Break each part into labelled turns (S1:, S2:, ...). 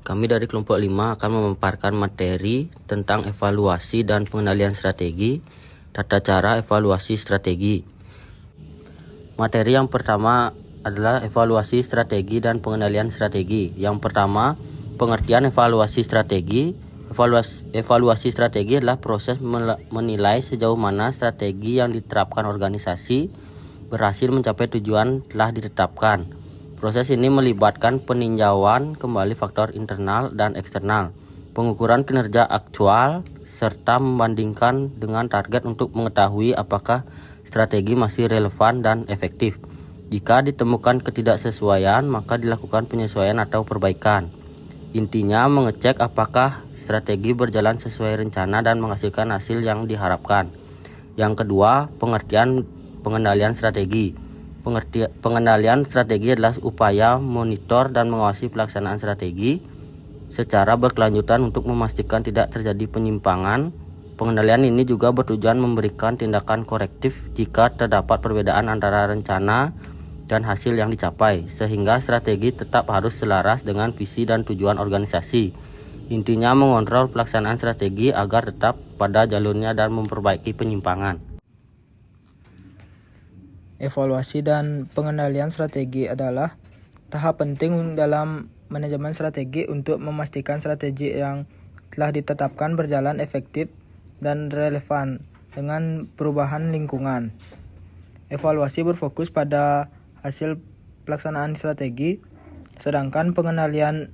S1: Kami dari kelompok 5 akan memaparkan materi tentang evaluasi dan pengendalian strategi, tata cara evaluasi strategi. Materi yang pertama adalah evaluasi strategi dan pengendalian strategi. Yang pertama, pengertian evaluasi strategi. Evaluasi strategi adalah proses menilai sejauh mana strategi yang diterapkan organisasi berhasil mencapai tujuan telah ditetapkan. Proses ini melibatkan peninjauan kembali faktor internal dan eksternal, pengukuran kinerja aktual, serta membandingkan dengan target untuk mengetahui apakah strategi masih relevan dan efektif. Jika ditemukan ketidaksesuaian, maka dilakukan penyesuaian atau perbaikan. Intinya mengecek apakah strategi berjalan sesuai rencana dan menghasilkan hasil yang diharapkan. Yang kedua, pengendalian strategi. Pengendalian strategi adalah upaya monitor dan mengawasi pelaksanaan strategi secara berkelanjutan untuk memastikan tidak terjadi penyimpangan. Pengendalian ini juga bertujuan memberikan tindakan korektif jika terdapat perbedaan antara rencana dan hasil yang dicapai, sehingga strategi tetap harus selaras dengan visi dan tujuan organisasi. Intinya mengontrol pelaksanaan strategi agar tetap pada jalurnya dan memperbaiki penyimpangan.
S2: Evaluasi dan pengendalian strategi adalah tahap penting dalam manajemen strategi untuk memastikan strategi yang telah ditetapkan berjalan efektif dan relevan dengan perubahan lingkungan. Evaluasi berfokus pada hasil pelaksanaan strategi, sedangkan pengendalian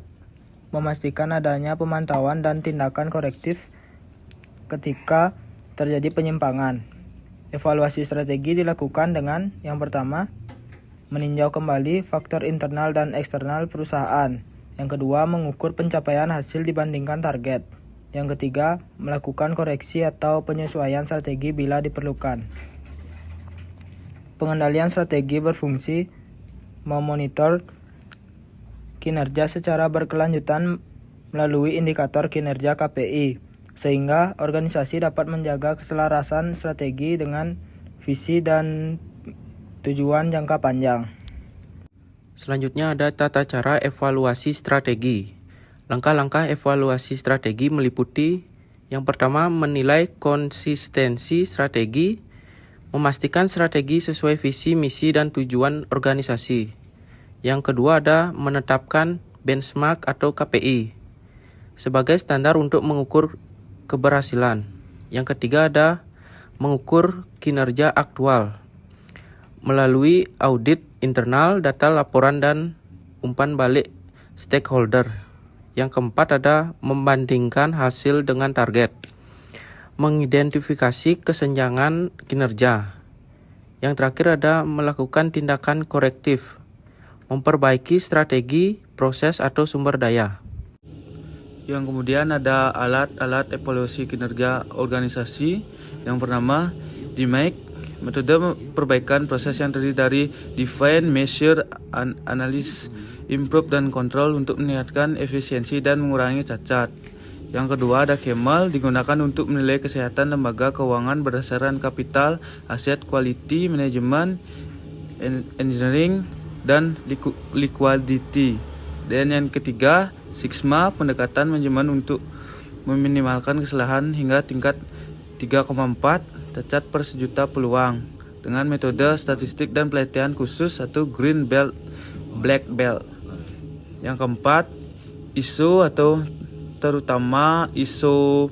S2: memastikan adanya pemantauan dan tindakan korektif ketika terjadi penyimpangan. Evaluasi strategi dilakukan dengan yang pertama, meninjau kembali faktor internal dan eksternal perusahaan. Yang kedua, mengukur pencapaian hasil dibandingkan target. Yang ketiga, melakukan koreksi atau penyesuaian strategi bila diperlukan. Pengendalian strategi berfungsi memonitor kinerja secara berkelanjutan melalui indikator kinerja KPI, sehingga organisasi dapat menjaga keselarasan strategi dengan visi dan tujuan jangka panjang.
S3: Selanjutnya ada tata cara evaluasi strategi. Langkah-langkah evaluasi strategi meliputi yang pertama, menilai konsistensi strategi, memastikan strategi sesuai visi, misi, dan tujuan organisasi. Yang kedua ada menetapkan benchmark atau KPI sebagai standar untuk mengukur keberhasilan. Yang ketiga ada mengukur kinerja aktual melalui audit internal, data laporan, dan umpan balik stakeholder. Yang keempat ada membandingkan hasil dengan target, mengidentifikasi kesenjangan kinerja. Yang terakhir ada melakukan tindakan korektif, memperbaiki strategi, proses, atau sumber daya.
S4: Yang kemudian ada alat-alat evaluasi kinerja organisasi. Yang pertama, DMAIC, metode perbaikan proses yang terdiri dari Define, Measure, Analyze, Improve, dan Control untuk meningkatkan efisiensi dan mengurangi cacat. Yang kedua ada KEMAL, digunakan untuk menilai kesehatan lembaga keuangan berdasarkan kapital, aset, quality, manajemen, engineering, dan liquidity. Dan yang ketiga, Sigma, pendekatan manajemen untuk meminimalkan kesalahan hingga tingkat 3,4 cacat per sejuta peluang dengan metode statistik dan pelatihan khusus atau Green Belt, Black Belt. Yang keempat, ISO atau terutama ISO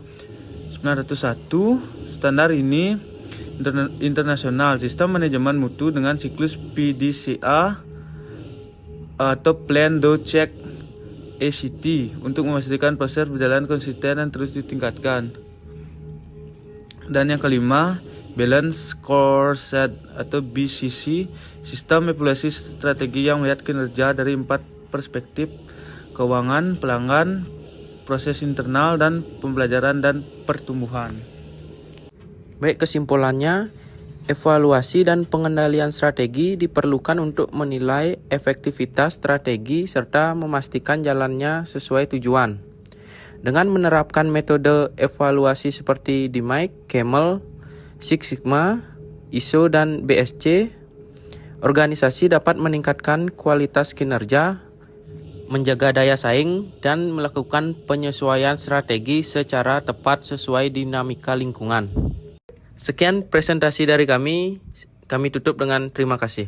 S4: 901. Standar ini internasional sistem manajemen mutu dengan siklus PDCA atau Plan Do Check ACT untuk memastikan proses berjalan konsisten dan terus ditingkatkan. Dan yang kelima, Balance Scorecard atau BCC, sistem evaluasi strategi yang melihat kinerja dari 4 perspektif: keuangan, pelanggan, proses internal, dan pembelajaran dan pertumbuhan.
S3: Baik, kesimpulannya, evaluasi dan pengendalian strategi diperlukan untuk menilai efektivitas strategi serta memastikan jalannya sesuai tujuan. Dengan menerapkan metode evaluasi seperti DMAIC, KEMAL, Six Sigma, ISO, dan BSC, organisasi dapat meningkatkan kualitas kinerja, menjaga daya saing, dan melakukan penyesuaian strategi secara tepat sesuai dinamika lingkungan. Sekian presentasi dari kami tutup dengan terima kasih.